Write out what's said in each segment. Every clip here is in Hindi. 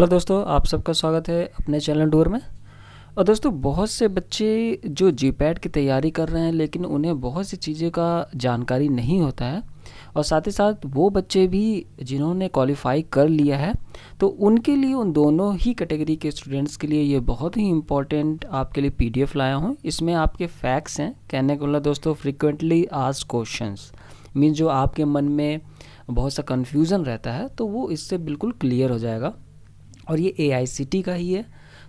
हेलो दोस्तों, आप सबका स्वागत है अपने चैनल टूर में। और दोस्तों, बहुत से बच्चे जो जीपैट की तैयारी कर रहे हैं लेकिन उन्हें बहुत सी चीज़ें का जानकारी नहीं होता है। और साथ ही साथ वो बच्चे भी जिन्होंने क्वालिफाई कर लिया है, तो उनके लिए, उन दोनों ही कैटेगरी के स्टूडेंट्स के लिए ये बहुत ही इम्पोर्टेंट आपके लिए पीडीएफ लाया हूँ। इसमें आपके फैक्ट्स हैं, कहने को बोला दोस्तों फ्रीक्वेंटली आस्क्ड क्वेश्चंस, मीन्स जो आपके मन में बहुत सा कन्फ्यूज़न रहता है तो वो इससे बिल्कुल क्लियर हो जाएगा। और ये AICTE का ही है,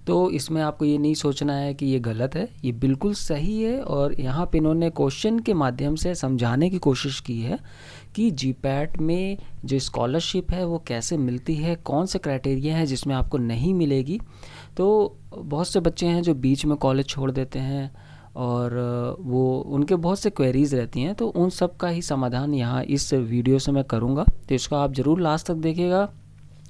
तो इसमें आपको ये नहीं सोचना है कि ये गलत है, ये बिल्कुल सही है। और यहाँ पे इन्होंने क्वेश्चन के माध्यम से समझाने की कोशिश की है कि जीपैट में जो स्कॉलरशिप है वो कैसे मिलती है, कौन से क्राइटेरिया है जिसमें आपको नहीं मिलेगी। तो बहुत से बच्चे हैं जो बीच में कॉलेज छोड़ देते हैं और वो उनके बहुत से क्वेरीज़ रहती हैं, तो उन सब का ही समाधान यहाँ इस वीडियो से मैं करूँगा। तो इसको आप ज़रूर लास्ट तक देखिएगा।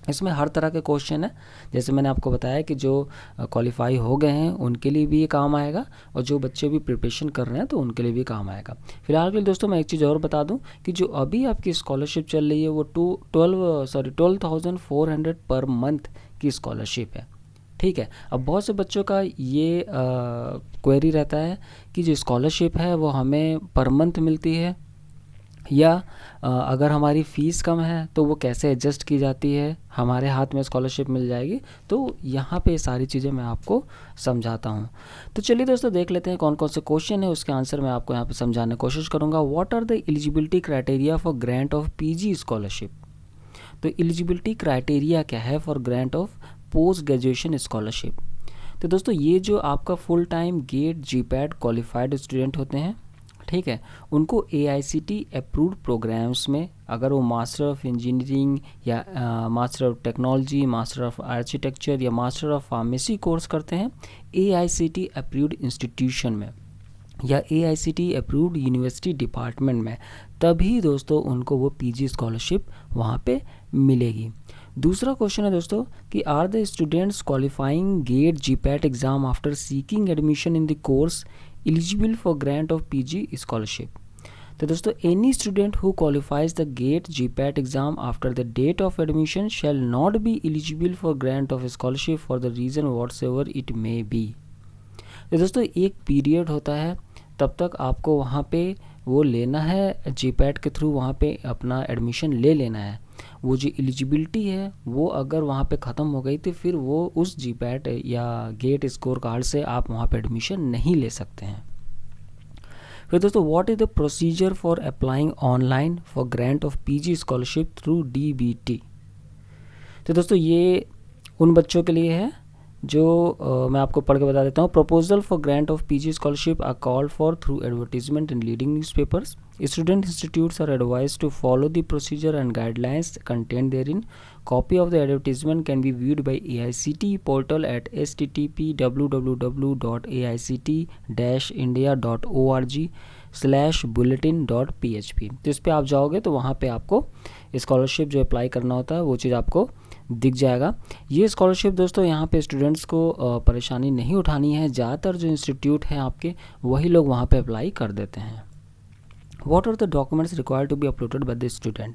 इसमें हर तरह के क्वेश्चन है, जैसे मैंने आपको बताया कि जो क्वालिफाई हो गए हैं उनके लिए भी ये काम आएगा, और जो बच्चे भी प्रिपरेशन कर रहे हैं तो उनके लिए भी काम आएगा। फिलहाल के लिए दोस्तों मैं एक चीज़ और बता दूं कि जो अभी आपकी स्कॉलरशिप चल रही है वो 12,400 पर मंथ की स्कॉलरशिप है। ठीक है। अब बहुत से बच्चों का ये क्वेरी रहता है कि जो स्कॉलरशिप है वो हमें पर मंथ मिलती है, या अगर हमारी फ़ीस कम है तो वो कैसे एडजस्ट की जाती है, हमारे हाथ में स्कॉलरशिप मिल जाएगी। तो यहाँ पे सारी चीज़ें मैं आपको समझाता हूँ। तो चलिए दोस्तों, देख लेते हैं कौन कौन से क्वेश्चन है, उसके आंसर मैं आपको यहाँ पे समझाने की कोशिश करूँगा। What are the eligibility criteria for grant of PG scholarship. तो एलिजिबिलिटी क्राइटेरिया क्या है for grant of post graduation scholarship. तो दोस्तों, ये जो आपका full time GATE GPAT qualified student होते हैं, ठीक है, उनको AICTE अप्रूव्ड प्रोग्राम्स में, अगर वो मास्टर ऑफ इंजीनियरिंग या master of technology, master of architecture या मास्टर ऑफ फार्मेसी कोर्स करते हैं AICTE अप्रूव्ड इंस्टीट्यूशन में या AICTE अप्रूव्ड यूनिवर्सिटी डिपार्टमेंट में, तभी दोस्तों उनको वो PG स्कॉलरशिप वहाँ पे मिलेगी। दूसरा क्वेश्चन है दोस्तों कि are the students qualifying GATE GPAT exam after seeking admission in the course eligible for grant of PG scholarship। तो दोस्तों, any student who qualifies the GATE GPAT exam after the date of admission shall not be eligible for grant of scholarship for the reason whatsoever it may be। तो दोस्तों, एक पीरियड होता है, तब तक आपको वहाँ पे वो लेना है, जीपैट के थ्रू वहाँ पे अपना एडमिशन ले लेना है। वो जो एलिजिबिलिटी है वो अगर वहाँ पे ख़त्म हो गई तो फिर वो उस जीपैट या गेट स्कोर कार्ड से आप वहाँ पे एडमिशन नहीं ले सकते हैं। फिर दोस्तों, what is the procedure for applying online for grant of PG scholarship through DBT। तो दोस्तों, ये उन बच्चों के लिए है जो मैं आपको पढ़ के बता देता हूँ। Proposal for grant of PG scholarship are called for through advertisement in leading newspapers. Student institutes are advised to follow the procedure and guidelines contained therein. Copy of the advertisement can be viewed by AICTE portal at http://india.aict-india.org/bulletin.php। तो इस पर आप जाओगे तो वहाँ पे आपको स्कॉलरशिप जो अप्लाई करना होता है वो चीज़ आपको दिख जाएगा। ये स्कॉलरशिप दोस्तों, यहाँ पे स्टूडेंट्स को परेशानी नहीं उठानी है, ज़्यादातर जो इंस्टीट्यूट हैं आपके वही लोग वहाँ पे अप्लाई कर देते हैं। What are the documents required to be uploaded by the student।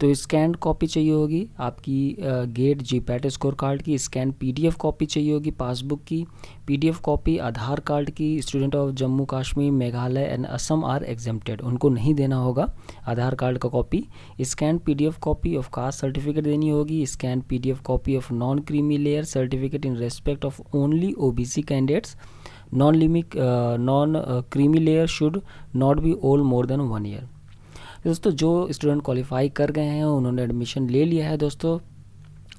तो स्कैन कॉपी चाहिए होगी आपकी गेट जीपैट स्कोर कार्ड की, स्कैन PDF कॉपी चाहिए होगी पासबुक की, PDF कॉपी आधार कार्ड की। Student of Jammu Kashmir, Meghalaya and Assam are exempted, उनको नहीं देना होगा आधार कार्ड का copy. Scan PDF copy of caste certificate देनी होगी। Scan PDF copy of non creamy layer certificate in respect of only OBC candidates. Non creamy layer should not be old more than 1 year. दोस्तों, जो स्टूडेंट क्वालिफाई कर गए हैं, उन्होंने एडमिशन ले लिया है दोस्तों,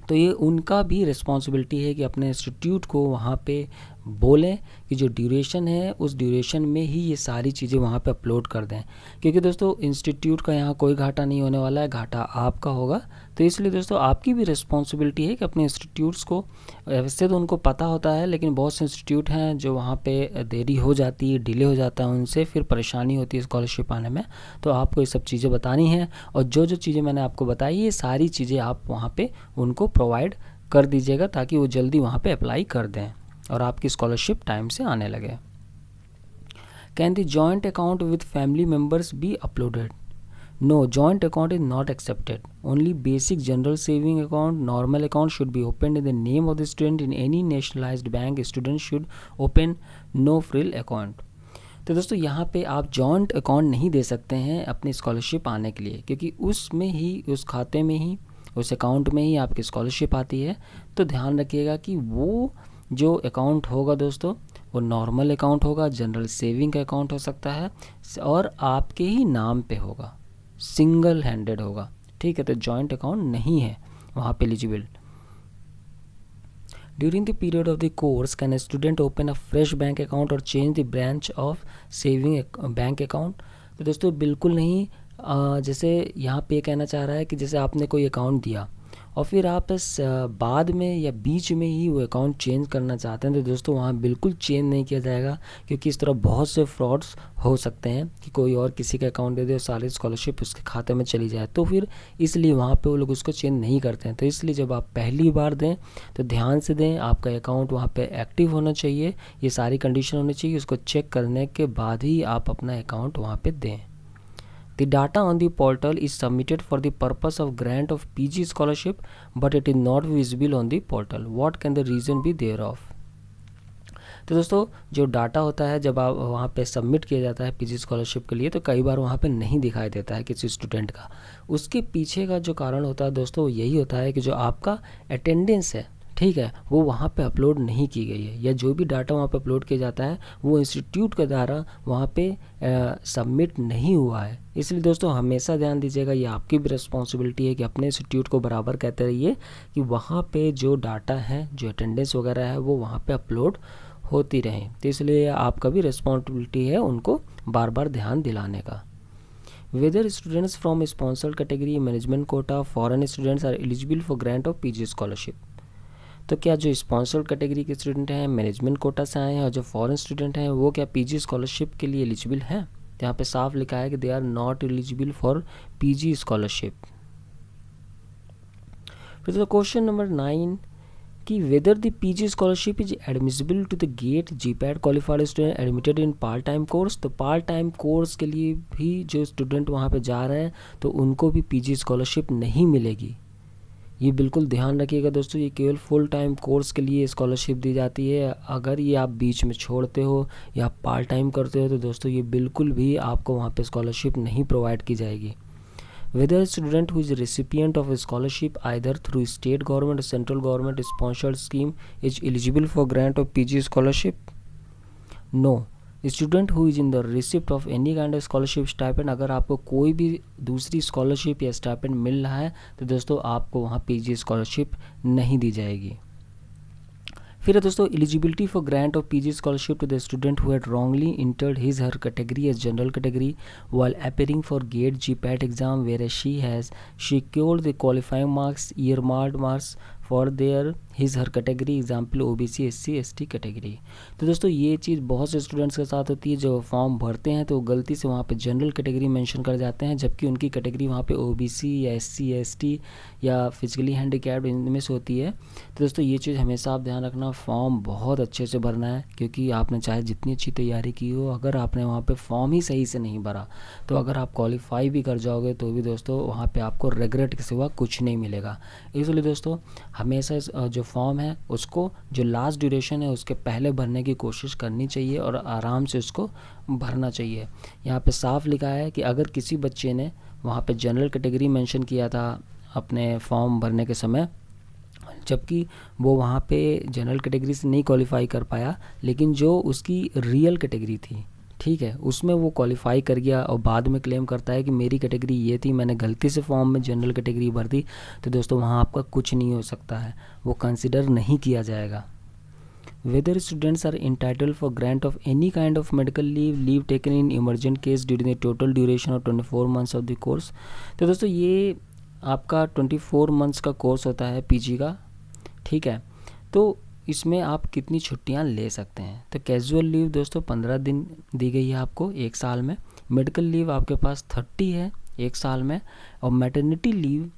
तो ये उनका भी रिस्पॉन्सिबिलिटी है कि अपने इंस्टीट्यूट को वहाँ पे बोलें कि जो ड्यूरेशन है उस ड्यूरेशन में ही ये सारी चीज़ें वहाँ पे अपलोड कर दें। क्योंकि दोस्तों, इंस्टीट्यूट का यहाँ कोई घाटा नहीं होने वाला है, घाटा आपका होगा। तो इसलिए दोस्तों, आपकी भी रिस्पॉन्सिबिलिटी है कि अपने इंस्टीट्यूट्स को, वैसे तो उनको पता होता है लेकिन बहुत से इंस्टीट्यूट हैं जो वहाँ पे देरी हो जाती है, डिले हो जाता है, उनसे फिर परेशानी होती है स्कॉलरशिप आने में। तो आपको ये सब चीज़ें बतानी हैं, और जो जो चीज़ें मैंने आपको बताई ये सारी चीज़ें आप वहाँ पे उनको प्रोवाइड कर दीजिएगा ताकि वो जल्दी वहाँ पे अप्लाई कर दें और आपकी स्कॉलरशिप टाइम से आने लगे। Can the joint account with family members be uploaded. No, joint account is not accepted. Only basic general saving account, normal account should be opened in the name of the student in any nationalized bank. Student should open no frill account. तो दोस्तों यहाँ पे आप जॉइंट अकाउंट नहीं दे सकते हैं अपनी स्कॉलरशिप आने के लिए, क्योंकि उसमें ही, उस खाते में ही, उस अकाउंट में ही आपकी स्कॉलरशिप आती है। तो ध्यान रखिएगा कि वो जो अकाउंट होगा दोस्तों, वो नॉर्मल अकाउंट होगा, जनरल सेविंग का अकाउंट हो सकता है, और आपके ही नाम पे होगा, सिंगल हैंडेड होगा। ठीक है, तो जॉइंट अकाउंट नहीं है वहाँ पे eligible. During the period of the course, can a student open a fresh bank account or change the branch of saving bank account? तो दोस्तों बिल्कुल नहीं। जैसे यहाँ पे कहना चाह रहा है कि जैसे आपने कोई अकाउंट दिया और फिर आप इस बाद में या बीच में ही वो अकाउंट चेंज करना चाहते हैं, तो दोस्तों वहाँ बिल्कुल चेंज नहीं किया जाएगा, क्योंकि इस तरह बहुत से फ्रॉड्स हो सकते हैं कि कोई और किसी का अकाउंट दे दे और सारी स्कॉलरशिप उसके खाते में चली जाए। तो फिर इसलिए वहाँ पे वो लोग उसको चेंज नहीं करते हैं। तो इसलिए जब आप पहली बार दें तो ध्यान से दें, आपका अकाउंट वहाँ पे एक्टिव होना चाहिए, ये सारी कंडीशन होनी चाहिए। उसको चेक करने के बाद ही आप अपना अकाउंट वहाँ पर दें। The data on the portal is submitted for the purpose of grant of PG scholarship, but it is not visible on the portal. What can the reason be thereof? तो दोस्तों जो डाटा होता है जब आप वहाँ पे सबमिट किया जाता है पीजी स्कॉलरशिप के लिए, तो कई बार वहाँ पे नहीं दिखाई देता है किसी स्टूडेंट का। उसके पीछे का जो कारण होता है दोस्तों यही होता है कि जो आपका अटेंडेंस है, ठीक है, वो वहाँ पे अपलोड नहीं की गई है, या जो भी डाटा वहाँ पे अपलोड किया जाता है वो इंस्टीट्यूट के द्वारा वहाँ पे सबमिट नहीं हुआ है। इसलिए दोस्तों हमेशा ध्यान दीजिएगा, ये आपकी भी रिस्पॉन्सिबिलिटी है कि अपने इंस्टीट्यूट को बराबर कहते रहिए कि वहाँ पे जो डाटा है, जो अटेंडेंस वगैरह है, वो वहाँ पे अपलोड होती रहें। तो इसलिए आपका भी रिस्पॉन्सिबिलिटी है उनको बार बार ध्यान दिलाने का। Whether students from sponsored category, management quota, foreign students are eligible for grant of PG scholarship? तो क्या जो स्पॉन्सर्ड कैटेगरी के स्टूडेंट हैं, मैनेजमेंट कोटा से आए हैं, और जो फॉरेन स्टूडेंट हैं, वो क्या पीजी स्कॉलरशिप के लिए एलिजिबल हैं? यहाँ पे साफ लिखा है कि they are not eligible for PG scholarship. फिर तो क्वेश्चन नंबर 9 कि whether the PG scholarship is admissible to the GATE GPAT qualified student admitted in part time course. तो पार्ट टाइम कोर्स के लिए भी जो स्टूडेंट वहाँ पे जा रहे हैं तो उनको भी पीजी स्कॉलरशिप नहीं मिलेगी। ये बिल्कुल ध्यान रखिएगा दोस्तों, ये केवल फुल टाइम कोर्स के लिए स्कॉलरशिप दी जाती है। अगर ये आप बीच में छोड़ते हो या पार्ट टाइम करते हो तो दोस्तों ये बिल्कुल भी आपको वहाँ पे स्कॉलरशिप नहीं प्रोवाइड की जाएगी। Whether a student who is a recipient of a scholarship either through state government or central government sponsored scheme is eligible for grant of PG scholarship? No. Student who is in the receipt of any kind of scholarship stipend, अगर आपको कोई भी दूसरी स्कॉलरशिप या स्टाइपेंड मिल रहा है तो दोस्तों आपको वहाँ पीजी स्कॉलरशिप नहीं दी जाएगी। फिर है दोस्तों eligibility for grant of PG scholarship to the student who had wrongly entered his her category as general category while appearing for GATE GPAT exam whereas she has secured the qualifying marks earmarked marks for their his her category example OBC SC ST category. तो दोस्तों ये चीज़ बहुत से स्टूडेंट्स के साथ होती है, जो फॉर्म भरते हैं तो गलती से वहाँ पे जनरल कैटेगरी मेंशन कर जाते हैं, जबकि उनकी कैटेगरी वहाँ पे OBC या SC ST या फिजिकली हैंडीकैप्ड इनमें से होती है। तो दोस्तों ये चीज़ हमेशा आप ध्यान रखना, फॉर्म बहुत अच्छे से भरना है, क्योंकि आपने चाहे जितनी अच्छी तैयारी की हो, अगर आपने वहाँ पे फॉर्म ही सही से नहीं भरा तो अगर आप क्वालिफाई भी कर जाओगे तो भी दोस्तों वहाँ पे आपको रिग्रेट के सिवा कुछ नहीं मिलेगा। इसलिए दोस्तों हमेशा जो फॉर्म है उसको जो लास्ट ड्यूरेशन है उसके पहले भरने की कोशिश करनी चाहिए और आराम से उसको भरना चाहिए। यहाँ पे साफ लिखा है कि अगर किसी बच्चे ने वहाँ पे जनरल कैटेगरी मेंशन किया था अपने फॉर्म भरने के समय, जबकि वो वहाँ पे जनरल कैटेगरी से नहीं क्वालिफाई कर पाया, लेकिन जो उसकी रियल कैटेगरी थी, ठीक है, उसमें वो क्वालिफाई कर गया और बाद में क्लेम करता है कि मेरी कैटेगरी ये थी, मैंने गलती से फॉर्म में जनरल कैटेगरी भर दी, तो दोस्तों वहाँ आपका कुछ नहीं हो सकता है, वो कंसिडर नहीं किया जाएगा। Whether students are entitled for grant of any kind of medical leave taken in emergent case during the total duration of 24 months of the course. तो दोस्तों ये आपका 24 मंथ्स का कोर्स होता है पीजी का, ठीक है, तो इसमें आप कितनी छुट्टियां ले सकते हैं। तो कैजुअल लीव दोस्तों 15 दिन दी गई है आपको एक साल में, मेडिकल लीव आपके पास 30 है एक साल में, और मैटरनिटी लीव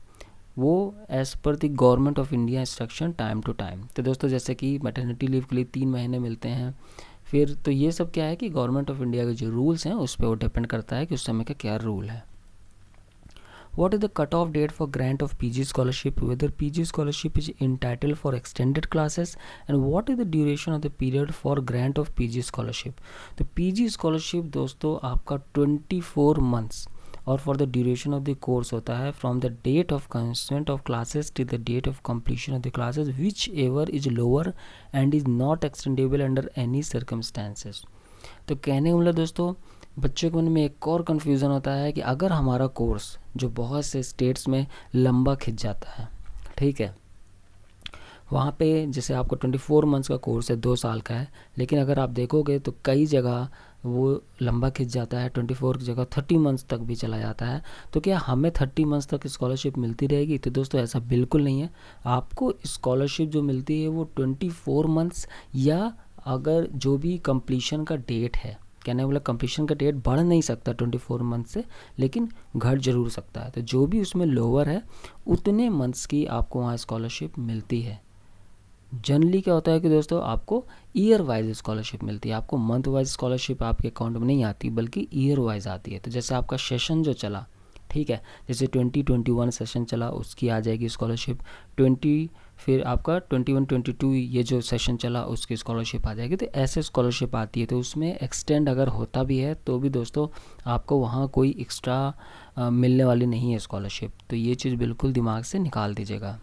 वो as per the government of India instruction time to time. तो दोस्तों जैसे कि मैटरनिटी लीव के लिए 3 महीने मिलते हैं, फिर तो ये सब क्या है कि गवर्नमेंट ऑफ इंडिया के जो रूल्स हैं उस पर वो डिपेंड करता है कि उस समय का क्या रूल है। What is the cutoff date for grant of PG scholarship? Whether PG scholarship is entitled for extended classes, and what is the duration of the period for grant of PG scholarship? तो PG scholarship दोस्तों आपका 24 months और for the duration of the course होता है from the date of commencement of classes till the date of completion of the classes whichever is lower and is not extendable under any circumstances. तो कहने का मतलब दोस्तों बच्चों के मन में एक और कन्फ्यूज़न होता है कि अगर हमारा कोर्स जो बहुत से स्टेट्स में लंबा खिंच जाता है, ठीक है, वहाँ पे जैसे आपको 24 मंथ्स का कोर्स है, 2 साल का है, लेकिन अगर आप देखोगे तो कई जगह वो लंबा खिंच जाता है, 24 की जगह 30 मंथ्स तक भी चला जाता है। तो क्या हमें 30 मंथ्स तक स्कॉलरशिप मिलती रहेगी? तो दोस्तों ऐसा बिल्कुल नहीं है। आपको स्कॉलरशिप जो मिलती है वो 24 मंथ्स या अगर जो भी कंप्लीशन का डेट है, कहने वाला कंप्लीशन का डेट बढ़ नहीं सकता 24 मंथ से, लेकिन घट जरूर सकता है। तो जो भी उसमें लोअर है उतने मंथ्स की आपको वहाँ स्कॉलरशिप मिलती है। जनरली क्या होता है कि दोस्तों आपको ईयर वाइज स्कॉलरशिप मिलती है, आपको मंथ वाइज स्कॉलरशिप आपके अकाउंट में नहीं आती बल्कि ईयर वाइज आती है। तो जैसे आपका सेशन जो चला, ठीक है, जैसे 2021 सेशन चला उसकी आ जाएगी स्कॉलरशिप, 20 फिर आपका 21-22 ये जो सेशन चला उसकी स्कॉलरशिप आ जाएगी। तो ऐसे स्कॉलरशिप आती है, तो उसमें एक्सटेंड अगर होता भी है तो भी दोस्तों आपको वहाँ कोई एक्स्ट्रा मिलने वाली नहीं है स्कॉलरशिप। तो ये चीज़ बिल्कुल दिमाग से निकाल दीजिएगा।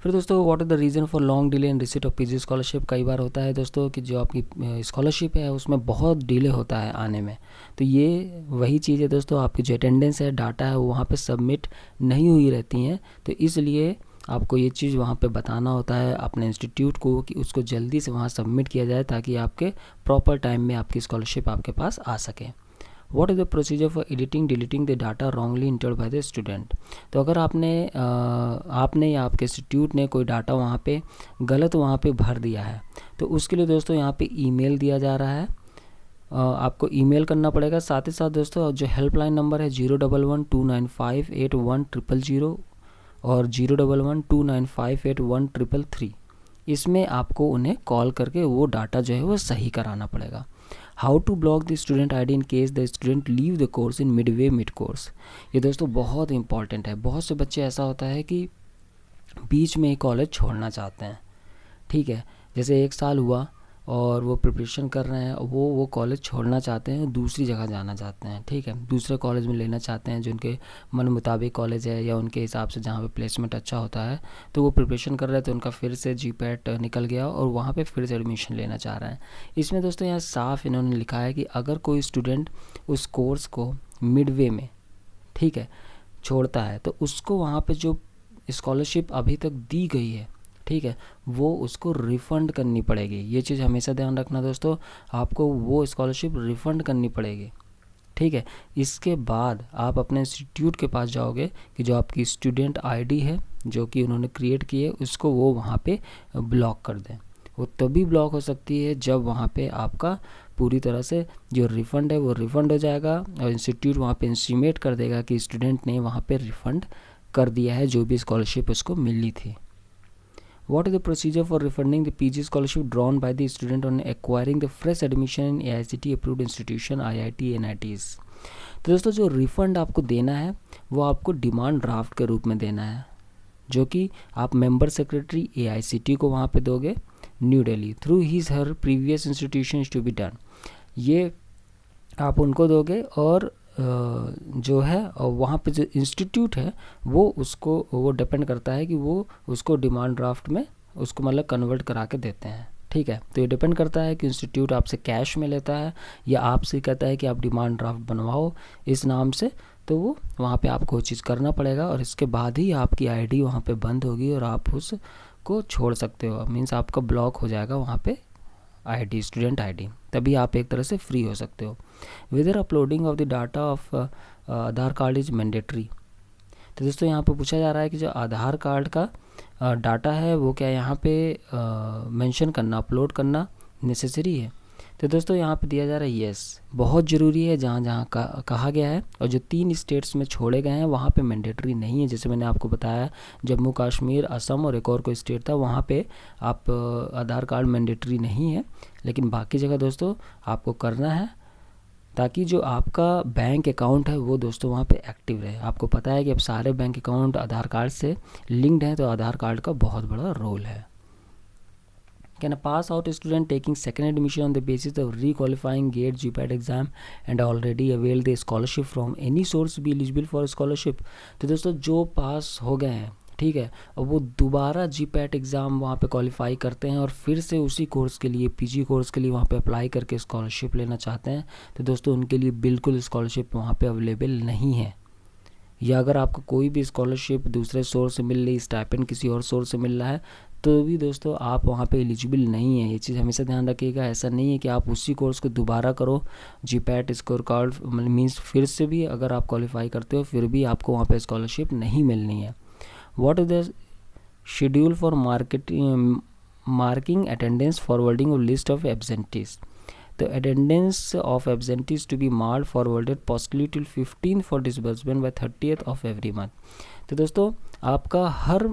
फिर दोस्तों what is the reason for long delay in receipt of PG scholarship? कई बार होता है दोस्तों कि जो आपकी स्कॉलरशिप है उसमें बहुत डिले होता है आने में। तो ये वही चीज़ है दोस्तों, आपकी जो अटेंडेंस है, डाटा है, वो वहाँ पे सबमिट नहीं हुई रहती हैं। तो इसलिए आपको ये चीज़ वहाँ पे बताना होता है अपने इंस्टीट्यूट को कि उसको जल्दी से वहाँ सबमिट किया जाए ताकि आपके प्रॉपर टाइम में आपकी स्कॉलरशिप आपके पास आ सके। What is the procedure for editing deleting the data wrongly entered by the student? तो अगर आपने या आपके इंस्टीट्यूट ने कोई डाटा वहाँ पे गलत वहाँ पे भर दिया है तो उसके लिए दोस्तों यहाँ पे ईमेल दिया जा रहा है, आपको ईमेल करना पड़ेगा। साथ ही साथ दोस्तों जो हेल्पलाइन नंबर है 011-295-8100 और 011-295-8133, इसमें आपको उन्हें कॉल करके वो डाटा जो है वो सही कराना पड़ेगा। How to block the student ID in case the student leave the course in mid course? ये दोस्तों बहुत इंपॉर्टेंट है। बहुत से बच्चे ऐसा होता है कि बीच में कॉलेज छोड़ना चाहते हैं, ठीक है, जैसे 1 साल हुआ और वो प्रिपरेशन कर रहे हैं, वो कॉलेज छोड़ना चाहते हैं, दूसरी जगह जाना चाहते हैं, ठीक है, दूसरे कॉलेज में लेना चाहते हैं जो उनके मन मुताबिक कॉलेज है या उनके हिसाब से जहाँ पे प्लेसमेंट अच्छा होता है। तो वो प्रिपरेशन कर रहे हैं तो उनका फिर से GPAT निकल गया और वहाँ पे फिर से एडमिशन लेना चाह रहे हैं। इसमें दोस्तों यहाँ साफ इन्होंने लिखा है कि अगर कोई स्टूडेंट उस कोर्स को मिडवे में, ठीक है, छोड़ता है तो उसको वहाँ पर जो स्कॉलरशिप अभी तक दी गई है, ठीक है, वो उसको रिफ़ंड करनी पड़ेगी। ये चीज़ हमेशा ध्यान रखना दोस्तों, आपको वो स्कॉलरशिप रिफ़ंड करनी पड़ेगी, ठीक है। इसके बाद आप अपने इंस्टीट्यूट के पास जाओगे कि जो आपकी स्टूडेंट आईडी है जो कि उन्होंने क्रिएट की है उसको वो वहाँ पे ब्लॉक कर दें। वो तभी ब्लॉक हो सकती है जब वहाँ पे आपका पूरी तरह से जो रिफ़ंड है वो रिफ़ंड हो जाएगा और इंस्टीट्यूट वहाँ पे इंटीमेट कर देगा कि स्टूडेंट ने वहाँ पे रिफ़ंड कर दिया है जो भी स्कॉलरशिप उसको मिली थी। What is the procedure for refunding the PG scholarship drawn by the student on acquiring the fresh admission in AICTE approved institution IIT NITs? तो दोस्तों जो रिफ़ंड आपको देना है वो आपको डिमांड ड्राफ्ट के रूप में देना है, जो कि आप मेंबर सेक्रेटरी AICTE को वहाँ पे दोगे new Delhi through his her previous institution to be done. ये आप उनको दोगे और जो है और वहाँ पे जो इंस्टीट्यूट है वो डिपेंड करता है कि वो उसको डिमांड ड्राफ्ट में उसको मतलब कन्वर्ट करा के देते हैं, ठीक है। तो ये डिपेंड करता है कि इंस्टीट्यूट आपसे कैश में लेता है या आपसे कहता है कि आप डिमांड ड्राफ्ट बनवाओ इस नाम से, तो वो वहाँ पे आपको वो चीज़ करना पड़ेगा और इसके बाद ही आपकी आईडी वहाँ पे बंद होगी और आप उसको छोड़ सकते हो। मीन्स आपका ब्लॉक हो जाएगा वहाँ पे आईडी, स्टूडेंट आईडी, तभी आप एक तरह से फ्री हो सकते हो। Whether uploading of the data of Aadhaar card is mandatory? तो दोस्तों यहाँ पे पूछा जा रहा है कि जो आधार कार्ड का डाटा है वो क्या यहाँ पे मेंशन करना, अपलोड करना नेसेसरी है? तो दोस्तों यहाँ पे दिया जा रहा है येस, बहुत ज़रूरी है। जहाँ जहाँ कहा गया है और जो 3 स्टेट्स में छोड़े गए हैं वहाँ पे मैंडेटरी नहीं है। जैसे मैंने आपको बताया जम्मू कश्मीर, असम और एक और कोई स्टेट था, वहाँ पे आप आधार कार्ड मैंडेटरी नहीं है, लेकिन बाकी जगह दोस्तों आपको करना है। ताकि जो आपका बैंक अकाउंट है वो दोस्तों वहाँ पे एक्टिव रहे। आपको पता है कि अब सारे बैंक अकाउंट आधार कार्ड से लिंक्ड हैं, तो आधार कार्ड का बहुत बड़ा रोल है। Can a pass out student taking second admission on the basis of requalifying GATE GPAT exam and already avail the scholarship from any source be eligible for scholarship? तो दोस्तों जो पास हो गए हैं, ठीक है, और वो दोबारा GPAT एग्ज़ाम वहाँ पे क्वालिफाई करते हैं और फिर से उसी कोर्स के लिए, PG कोर्स के लिए वहाँ पे अप्लाई करके स्कॉलरशिप लेना चाहते हैं, तो दोस्तों उनके लिए बिल्कुल स्कॉलरशिप वहाँ पे अवेलेबल नहीं है। या अगर आपको कोई भी स्कॉलरशिप दूसरे सोर्स से मिल रही, स्टाइपेंड किसी और सोर्स से मिल रहा है, तो भी दोस्तों आप वहाँ पे एलिजिबल नहीं है। ये चीज़ हमेशा ध्यान रखिएगा। ऐसा नहीं है कि आप उसी कोर्स को दोबारा करो, GPAT स्कोर कार्ड मीन्स फिर से भी अगर आप क्वालिफाई करते हो फिर भी आपको वहाँ पे स्कॉलरशिप नहीं मिलनी है। What is the schedule for marking attendance forwarding of list of absentees? तो attendance of absentees to be marked forwarded possibly till 15 for disbursement by 30th of every month. तो दोस्तों आपका हर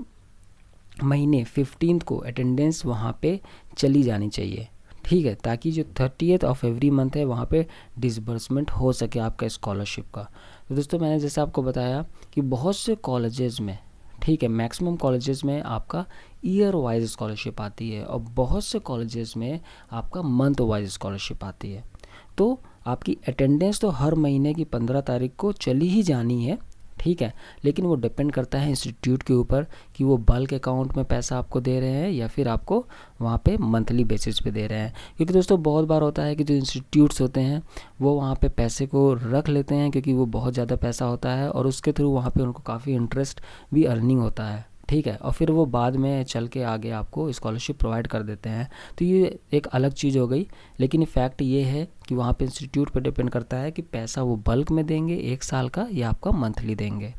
महीने 15 को अटेंडेंस वहाँ पे चली जानी चाहिए, ठीक है, ताकि जो 30th ऑफ एवरी मंथ है वहाँ पे डिसबर्समेंट हो सके आपका स्कॉलरशिप का। तो दोस्तों मैंने जैसे आपको बताया कि बहुत से कॉलेजेस में, ठीक है, मैक्सिमम कॉलेजेस में आपका ईयर वाइज स्कॉलरशिप आती है और बहुत से कॉलेजेस में आपका मंथ वाइज स्कॉलरशिप आती है। तो आपकी अटेंडेंस तो हर महीने की 15 तारीख को चली ही जानी है, ठीक है, लेकिन वो डिपेंड करता है इंस्टीट्यूट के ऊपर कि वो बल्क अकाउंट में पैसा आपको दे रहे हैं या फिर आपको वहाँ पे मंथली बेसिस पे दे रहे हैं। क्योंकि दोस्तों बहुत बार होता है कि जो इंस्टीट्यूट्स होते हैं वो वहाँ पे पैसे को रख लेते हैं क्योंकि वो बहुत ज़्यादा पैसा होता है और उसके थ्रू वहाँ पे उनको काफ़ी इंटरेस्ट भी अर्निंग होता है, ठीक है, और फिर वो बाद में चल के आगे आपको स्कॉलरशिप प्रोवाइड कर देते हैं। तो ये एक अलग चीज़ हो गई, लेकिन फैक्ट ये है कि वहाँ पे इंस्टीट्यूट पे डिपेंड करता है कि पैसा वो बल्क में देंगे 1 साल का या आपका मंथली देंगे।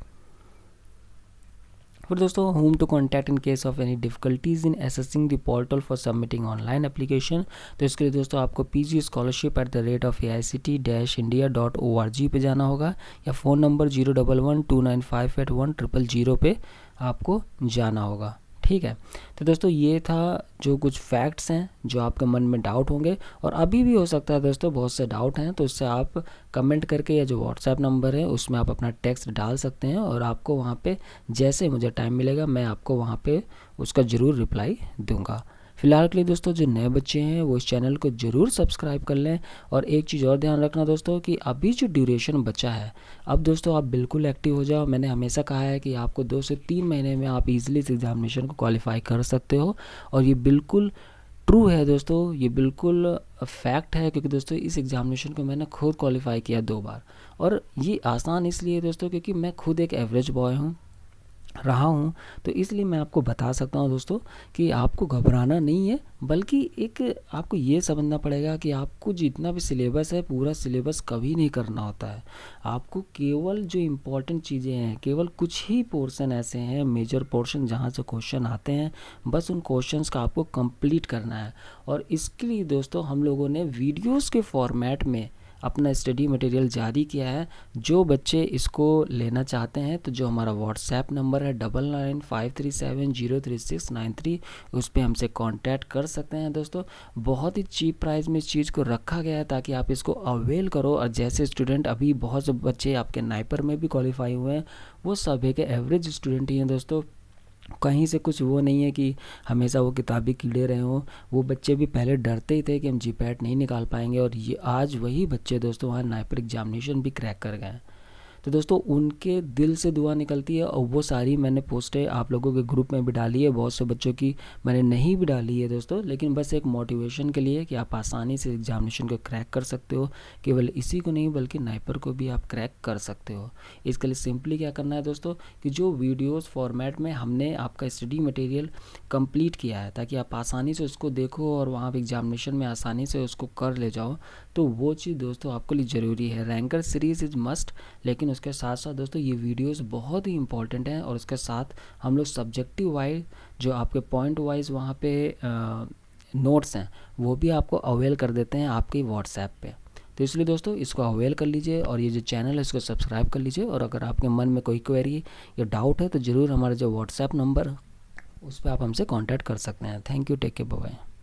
फिर दोस्तों whom to contact in case of any difficulties in accessing the portal for submitting online application? तो इसके लिए दोस्तों आपको pg-scholarship@aict-india.org पे जाना होगा या फ़ोन नंबर 01129581000 पे आपको जाना होगा, ठीक है। तो दोस्तों ये था जो कुछ फैक्ट्स हैं जो आपके मन में डाउट होंगे और अभी भी हो सकता है दोस्तों बहुत से डाउट हैं, तो उससे आप कमेंट करके या जो व्हाट्सएप नंबर है उसमें आप अपना टेक्स्ट डाल सकते हैं और आपको वहाँ पे जैसे मुझे टाइम मिलेगा मैं आपको वहाँ पे उसका ज़रूर रिप्लाई दूंगा। फिलहाल के लिए दोस्तों जो नए बच्चे हैं वो इस चैनल को ज़रूर सब्सक्राइब कर लें। और एक चीज़ और ध्यान रखना दोस्तों कि अभी जो ड्यूरेशन बचा है, अब दोस्तों आप बिल्कुल एक्टिव हो जाओ। मैंने हमेशा कहा है कि आपको 2 से 3 महीने में आप इजीली इस एग्जामिनेशन को क्वालिफाई कर सकते हो और ये बिल्कुल ट्रू है दोस्तों, ये बिल्कुल फैक्ट है क्योंकि दोस्तों इस एग्जामिनेशन को मैंने खुद क्वालिफाई किया 2 बार और ये आसान इसलिए दोस्तों क्योंकि मैं खुद एक एवरेज बॉय रहा हूँ, तो इसलिए मैं आपको बता सकता हूँ दोस्तों कि आपको घबराना नहीं है, बल्कि एक आपको ये समझना पड़ेगा कि आपको जितना भी सिलेबस है पूरा सिलेबस कभी नहीं करना होता है। आपको केवल जो इम्पोर्टेंट चीज़ें हैं, केवल कुछ ही पोर्शन ऐसे हैं मेजर पोर्शन जहाँ से क्वेश्चन आते हैं, बस उन क्वेश्चंस का आपको कंप्लीट करना है। और इसके लिए दोस्तों हम लोगों ने वीडियोज़ के फॉर्मेट में अपना स्टडी मटेरियल जारी किया है। जो बच्चे इसको लेना चाहते हैं तो जो हमारा व्हाट्सएप नंबर है 9953703693 उस पर हमसे कांटेक्ट कर सकते हैं दोस्तों। बहुत ही चीप प्राइस में इस चीज़ को रखा गया है ताकि आप इसको अवेल करो। और जैसे स्टूडेंट अभी बहुत से बच्चे आपके नाइपर में भी क्वालिफाई हुए हैं, वो सभी के एवरेज स्टूडेंट ही हैं दोस्तों। कहीं से कुछ वो नहीं है कि हमेशा वो किताबी कीड़े रहे हों। वो बच्चे भी पहले डरते ही थे कि हम GPAT नहीं निकाल पाएंगे और ये आज वही बच्चे दोस्तों वहाँ नाइपर एग्जामिनेशन भी क्रैक कर गए हैं। तो दोस्तों उनके दिल से दुआ निकलती है और वो सारी मैंने पोस्टें आप लोगों के ग्रुप में भी डाली है, बहुत से बच्चों की मैंने नहीं भी डाली है दोस्तों, लेकिन बस एक मोटिवेशन के लिए कि आप आसानी से एग्जामिनेशन को क्रैक कर सकते हो। केवल इसी को नहीं बल्कि नाइपर को भी आप क्रैक कर सकते हो। इसके लिए सिंपली क्या करना है दोस्तों कि जो वीडियोज़ फॉर्मेट में हमने आपका स्टडी मटेरियल कंप्लीट किया है ताकि आप आसानी से उसको देखो और वहाँ पर एग्जामिनेशन में आसानी से उसको कर ले जाओ, तो वो चीज़ दोस्तों आपके लिए ज़रूरी है। रैंकर सीरीज़ इज़ मस्ट, लेकिन उसके साथ साथ दोस्तों ये वीडियोस बहुत ही इंपॉर्टेंट हैं और उसके साथ हम लोग सब्जेक्टिव वाइज जो आपके पॉइंट वाइज वहाँ पे नोट्स हैं वो भी आपको अवेल कर देते हैं आपके व्हाट्सएप पे। तो इसलिए दोस्तों इसको अवेल कर लीजिए और ये जो चैनल है इसको सब्सक्राइब कर लीजिए। और अगर आपके मन में कोई क्वेरी या डाउट है तो ज़रूर हमारा जो व्हाट्सएप नंबर उस पर आप हमसे कॉन्टैक्ट कर सकते हैं। Thank you, take care, bye bye.